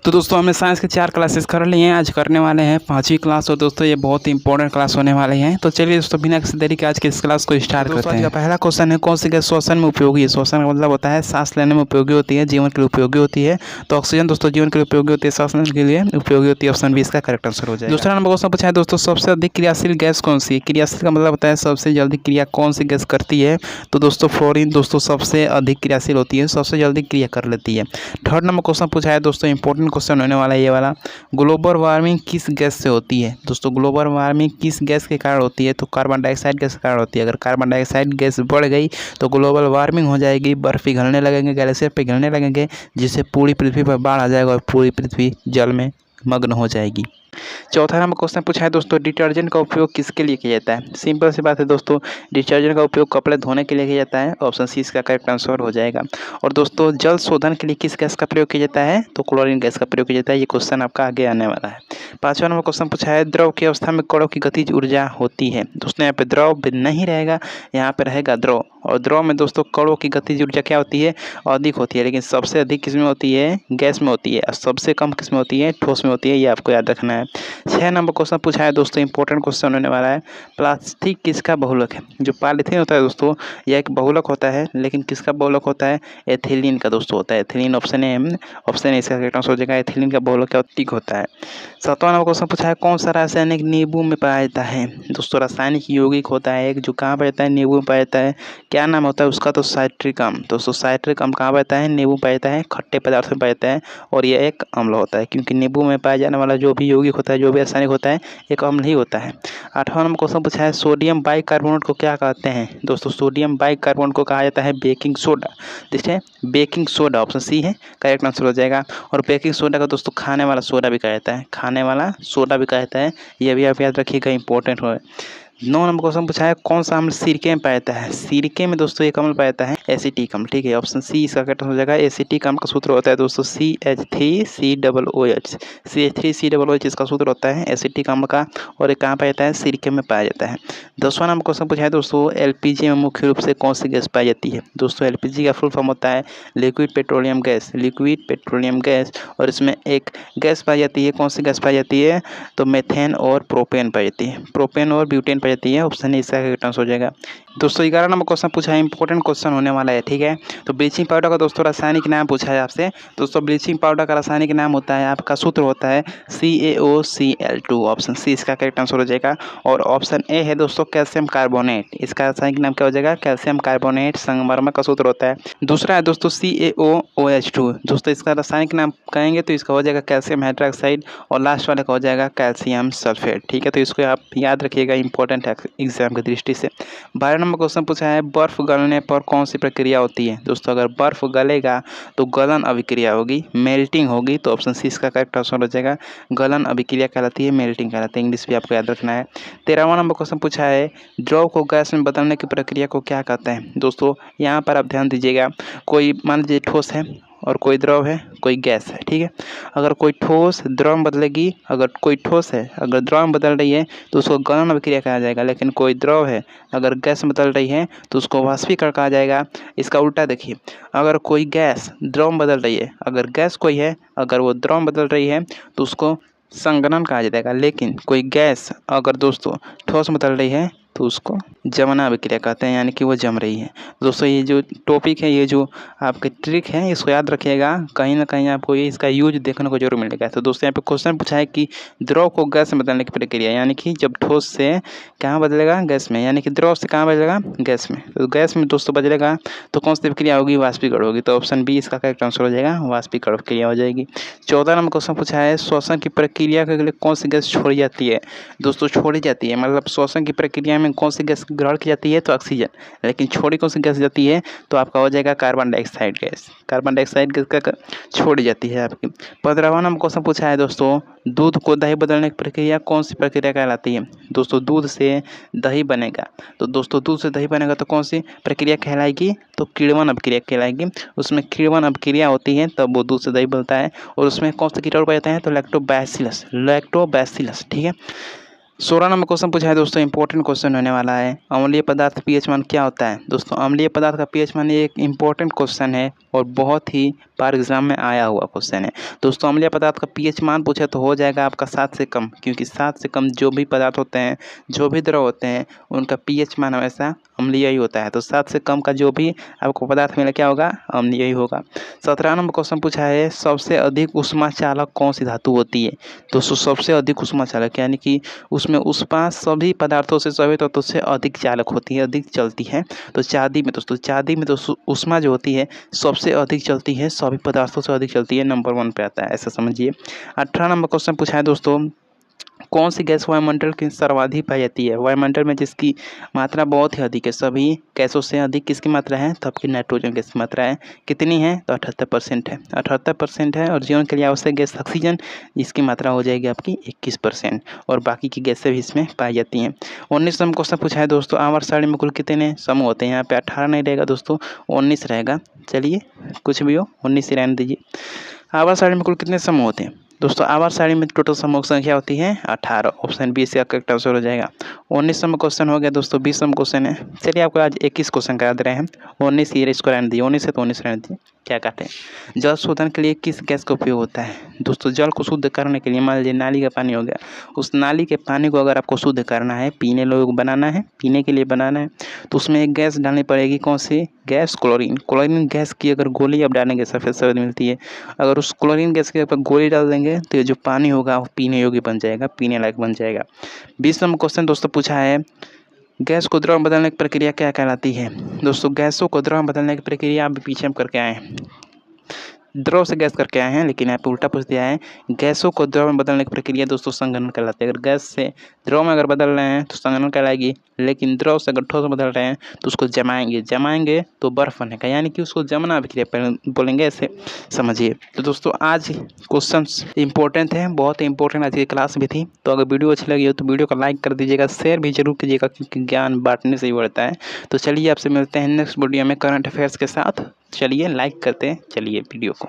तो दोस्तों हमने साइंस के 4 क्लासेस कर लिए हैं। आज करने वाले हैं 5वीं क्लास। और दोस्तों ये बहुत ही इंपॉर्टेंट क्लास होने वाले हैं। तो चलिए दोस्तों बिना किसी देरी के आज के इस क्लास को स्टार्ट करते हैं। पहला क्वेश्चन है, कौन सी गैस श्वसन में उपयोगी है। श्वसन का मतलब होता है सांस लेने में उपयोगी होती है, जीवन के लिए उपयोगी होती है। तो ऑक्सीजन दोस्तों जीवन के लिए उपयोगी होती है, सांस लेने के लिए उपयोगी होती है। ऑप्शन बी इसका करेक्ट आंसर हो जाएगा। दूसरा नंबर क्वेश्चन पूछा है दोस्तों, सबसे अधिक क्रियाशील गैस कौन सी है। क्रियाशील का मतलब होता है सबसे जल्दी क्रिया कौन सी गैस करती है। तो दोस्तों फ्लोरीन दोस्तों सबसे अधिक क्रियाशील होती है, सबसे जल्दी क्रिया कर लेती है। थर्ड नंबर क्वेश्चन पूछा है दोस्तों, इंपॉर्टेंट क्वेश्चन होने वाला है ये वाला, ग्लोबल वार्मिंग किस गैस से होती है। दोस्तों ग्लोबल वार्मिंग किस गैस के कारण होती है। तो कार्बन डाइऑक्साइड गैस के कारण होती है। अगर कार्बन डाइऑक्साइड गैस बढ़ गई तो ग्लोबल वार्मिंग हो जाएगी, बर्फ पिघलने लगेंगे, ग्लेशियर पिघलने लगेंगे, जिससे पूरी पृथ्वी पर बाढ़ आ जाएगा और पूरी पृथ्वी जल में मग्न हो जाएगी। चौथा नंबर क्वेश्चन पूछा है दोस्तों, डिटर्जेंट का उपयोग किसके लिए किया जाता है। सिंपल सी बात है दोस्तों, डिटर्जेंट का उपयोग कपड़े धोने के लिए किया जाता है। ऑप्शन सी इसका करेक्ट आंसर हो जाएगा। और दोस्तों जल शोधन के लिए किस गैस का प्रयोग किया जाता है। तो क्लोरीन गैस का प्रयोग किया जाता है। ये क्वेश्चन आपका आगे आने वाला है। पांचवा नंबर क्वेश्चन पूछा है, द्रव की अवस्था में कणों की गतिज ऊर्जा होती है। दोस्तों यहाँ पे द्रव नहीं रहेगा, यहाँ पे रहेगा द्रव। और द्रव में दोस्तों कणों की गतिज ऊर्जा क्या होती है, अधिक होती है। लेकिन सबसे अधिक किस में होती है, गैस में होती है। और सबसे कम किस में होती है, ठोस में होती है। ये आपको याद रखना है। 6 नंबर क्वेश्चन पूछा है दोस्तों, इंपॉर्टेंट क्वेश्चन होने वाला है, प्लास्टिक किसका बहुलक है। जो पॉलीथीन होता है दोस्तों यह एक बहुलक होता है, लेकिन किसका बहुलक होता है, एथिलीन का दोस्तों होता है। एथिलीन ऑप्शन है, ऑप्शन है इसका करेक्ट आंसर हो जाएगा। एथिलीन का बहुलक क्या होता है। 7वां नंबर क्वेश्चन पूछा है, कौन सा रासायनिक नींबू में पाया जाता है। दोस्तों रासायनिक यौगिक होता है एक, जो कहाँ पाया जाता है, नींबू में पाया जाता है। क्या नाम होता है उसका, तो साइट्रिक अम्ल। दोस्तों साइट्रिक अम्ल कहाँ पाया जाता है, नींबू पाया जाता है, खट्टे पदार्थ में पाया जाता है। और यह एक अम्ल होता है, क्योंकि नींबू में पाया जाने वाला जो भी यौगिक होता है, जो भी रासायनिक होता है, एक अम्ल ही होता है। 8वां नंबर क्वेश्चन पूछा है, सोडियम बाइकार्बोनेट को क्या कहते हैं। दोस्तों सोडियम बाइकार्बोनेट को कहा जाता है बेकिंग सोडा। देखिए बेकिंग सोडा ऑप्शन सी है करेक्ट आंसर हो जाएगा। और बेकिंग सोडा का दोस्तों खाने वाला सोडा भी कहा जाता है, खाने वाला सोडा भी कहा जाता है। ये भी आप याद रखिएगा, इंपॉर्टेंट हो। 9 नंबर क्वेश्चन पूछा है, कौन सा अम्ल सिरके में पाया जाता है। सिरके में दोस्तों एक अम्ल पाया जाता है एसिटिक अम्ल। ठीक है, ऑप्शन सी इसका करेक्ट हो जाएगा। एसिटिक अम्ल का सूत्र होता है दोस्तों CH3COOH। CH3COOH इसका सूत्र होता है एसिटिक अम्ल का, और ये कहाँ पाया जाता है, सिरके में पाया जाता है। 10वां नंबर क्वेश्चन पूछा है दोस्तों, LPG में मुख्य रूप से कौन सी गैस पाई जाती है। दोस्तों LPG का फुल फॉर्म होता है liquid petroleum gas, liquid petroleum gas. और इसमें एक गैस पाई जाती है, कौन सी गैस पाई जाती है, तो मेथेन और प्रोपेन पाई जाती है। प्रोपेन और ब्यूटेन पाई जाती है। ऑप्शन ए इसका करेक्ट आंसर हो जाएगा। दोस्तों 11 नंबर क्वेश्चन पूछा है, इंपॉर्टेंट क्वेश्चन होने वाला है। ठीक है, तो ब्लीचिंग पाउडर का दोस्तों रासायनिक नाम पूछा है आपसे। दोस्तों ब्लीचिंग पाउडर का रासायनिक नाम होता है, आपका सूत्र होता है CaOCl2। ऑप्शन सी इसका करेक्ट आंसर हो जाएगा। और ऑप्शन ए है दोस्तों कैल्शियम कार्बोनेट। इसका रासायनिक नाम क्या हो जाएगा, कैल्शियम कार्बोनेट। संगमरमर का सूत्र होता है। दूसरा है दोस्तों CaOOH2। दोस्तों इसका रासायनिक नाम कहेंगे तो इसका हो जाएगा कैल्शियम हाइड्रोक्साइड। और लास्ट वाले का हो जाएगा कैल्शियम सल्फेट। ठीक है, तो इसको आप याद रखिएगा, इंपॉर्टेंट है एग्जाम की दृष्टि से। 12 नंबर क्वेश्चन पूछा है, बर्फ गलने पर कौन सी प्रक्रिया होती है। दोस्तों अगर बर्फ गलेगा तो गलन अभिक्रिया होगी, मेल्टिंग होगी। तो ऑप्शन सी इसका करेक्ट आंसर हो जाएगा। गलन अभिक्रिया कहलाती है, मेल्टिंग कहलाती है। इंग्लिश भी आपको याद रखना है। 13वां नंबर क्वेश्चन पूछा है, द्रव को गैस में बदलने की प्रक्रिया को क्या कहते हैं। दोस्तों यहाँ पर आप ध्यान दीजिएगा, कोई मान लीजिए ठोस है और कोई द्रव है, कोई गैस है। ठीक है, अगर कोई ठोस द्रव में बदलेगी, अगर कोई ठोस है अगर द्रव में बदल रही है तो उसको गलन अभिक्रिया कहा जाएगा। लेकिन कोई द्रव है अगर गैस में बदल रही है तो उसको वाष्पीकरण कहा जाएगा। इसका उल्टा देखिए, अगर कोई गैस द्रव में बदल रही है, अगर गैस कोई है अगर वो द्रव में बदल रही है तो उसको संघनन कहा जाएगा। लेकिन कोई गैस अगर दोस्तों ठोस में बदल रही है तो उसको जमना अभिक्रिया कहते हैं, यानी कि वो जम रही है। दोस्तों ये जो टॉपिक है, ये जो आपके ट्रिक है, इसको याद रखिएगा, कहीं ना कहीं आपको ये इसका यूज देखने को जरूर मिलेगा। तो दोस्तों यहाँ पे क्वेश्चन पूछा है कि द्रव को गैस में बदलने की प्रक्रिया, यानी कि जब ठोस से कहाँ बदलेगा, गैस में, यानी कि द्रव से कहाँ बदलेगा, गैस में। तो गैस में दोस्तों बदलेगा तो कौन सी प्रक्रिया होगी, वाष्पीकरण होगी। तो ऑप्शन बी इसका करेक्ट आंसर हो जाएगा, वाष्पीकरण प्रक्रिया हो जाएगी। 14 नंबर क्वेश्चन पूछा है, श्वसन की प्रक्रिया के लिए कौन सी गैस छोड़ी जाती है। दोस्तों छोड़ी जाती है मतलब श्वसन की प्रक्रिया में कौन सी गैस ग्रहण की जाती है, तो ऑक्सीजन। लेकिन छोड़ी कौन सी गैस जाती है, तो आपका हो जाएगा carbon dioxide gas. Carbon dioxide gas का छोड़ी जाती है आपकी। 15वां नंबर क्वेश्चन पूछा है दोस्तों, दूध को दही बदलने की प्रक्रिया कौन सी प्रक्रिया कहलाती है। दोस्तों दूध से दही बनेगा, तो दोस्तों दूध से दही बनेगा तो कौन सी प्रक्रिया कहलाएगी, तो किण्वन अभिक्रिया कहलाएगी। उसमें किण्वन अभिक्रिया होती है तब वो दूध से दही बनता है। और उसमें कौन सा कीटाणु पाए जाते हैं, तो लैक्टोबैसिलस, लैक्टोबैसिलस। ठीक है, 16 नंबर क्वेश्चन पूछा है दोस्तों, इंपॉर्टेंट क्वेश्चन होने वाला है। अम्लीय पदार्थ पीएच मान क्या होता है? दोस्तों अम्लीय पदार्थ का पीएच मान एक इंपॉर्टेंट क्वेश्चन है और बहुत ही बार एग्जाम में आया हुआ क्वेश्चन है। दोस्तों अम्लीय पदार्थ का पीएच मान पूछे तो हो जाएगा आपका 7 से कम, क्योंकि 7 से कम जो भी पदार्थ होते हैं, जो भी द्रव होते हैं, उनका पीएच मान हमेशा अम्लीय ही होता है। तो 7 से कम का जो भी आपको पदार्थ मिले क्या होगा? अम्लीय ही होगा। 17 नंबर क्वेश्चन पूछा है, सबसे अधिक ऊष्मा चालक कौन सी धातु होती है? दोस्तों सबसे अधिक ऊष्मा चालक यानी कि उसमें ऊष्मा सभी पदार्थों से, सभी तत्वों से अधिक चालक होती है, अधिक चलती है। तो चांदी में दोस्तों, चांदी में तो ऊष्मा जो होती है सबसे अधिक चलती है, सभी पदार्थों से अधिक चलती है, नंबर 1 पे आता है, ऐसा समझिए। 18 नंबर क्वेश्चन पूछा है दोस्तों, कौन सी गैस वायुमंडल की सर्वाधिक पाई जाती है? वायुमंडल में जिसकी मात्रा बहुत ही अधिक है, सभी गैसों से अधिक किसकी मात्रा है? तो आपकी नाइट्रोजन गैस की मात्रा है। कितनी है? तो 78% है, 78% है। और जीवन के लिए आवश्यक गैस ऑक्सीजन, इसकी मात्रा हो जाएगी आपकी 21%, और बाकी की गैसें भी इसमें पाई जाती हैं। 19 नंबर क्वेश्चन पूछा है दोस्तों, आवर्त सारणी में कुल कितने समूह होते हैं? यहाँ पे 18 नहीं रहेगा दोस्तों, 19 रहेगा। चलिए कुछ भी हो, 19 ही रहने दीजिए। आवर्त सारणी में कुल कितने समूह होते हैं? दोस्तों आवर्त सारणी में टोटल समूह संख्या होती है 18। ऑप्शन बी से करेक्ट आंसर हो जाएगा। 19 नंबर क्वेश्चन हो गया दोस्तों, 20 नंबर क्वेश्चन है। चलिए आपको आज 21 क्वेश्चन करा दे रहे हैं। 19 ही इसको रहने दिए, 19 है तो 19 रहने दिए, क्या काटे। जल शोधन के लिए किस गैस का उपयोग होता है? दोस्तों जल को शुद्ध करने के लिए, मान लीजिए नाली का पानी हो गया, उस नाली के पानी को अगर आपको शुद्ध करना है, पीने लोग बनाना है, पीने के लिए बनाना है, तो उसमें एक गैस डालनी पड़ेगी। कौन सी गैस? क्लोरीन। क्लोरीन गैस की अगर गोली आप डालेंगे, सफ़ेद सफ़ेद मिलती है, अगर उस क्लोरीन गैस के ऊपर गोली डाल देंगे तो ये जो पानी होगा वो पीने योग्य बन जाएगा, पीने लायक बन जाएगा। 20 नंबर क्वेश्चन दोस्तों पूछा है, गैस को द्रव में बदलने की प्रक्रिया क्या कहलाती है? दोस्तों गैसों को द्रव में बदलने की प्रक्रिया आप पीछे हम करके आए हैं, द्रव से गैस करके आए हैं, लेकिन यहाँ पे उल्टा पूछ दिया है। गैसों को द्रव में बदलने की प्रक्रिया दोस्तों संघनन कहलाती है। अगर गैस से द्रव में अगर बदल रहे हैं तो संघनन कहलाएगी, लेकिन द्रव से अगर ठोस में बदल रहे हैं तो उसको जमाएंगे तो बर्फ बनेगा, यानी कि उसको जमना अभिक्रिया बोलेंगे, ऐसे समझिए। तो दोस्तों आज क्वेश्चन इंपॉर्टेंट है, बहुत ही इंपॉर्टेंट आज की क्लास भी थी। तो अगर वीडियो अच्छी लगी हो तो वीडियो को लाइक कर दीजिएगा, शेयर भी जरूर कीजिएगा, क्योंकि ज्ञान बांटने से ही बढ़ता है। तो चलिए आपसे मिलते हैं नेक्स्ट वीडियो में करंट अफेयर्स के साथ। चलिए लाइक करते हैं, चलिए वीडियो को।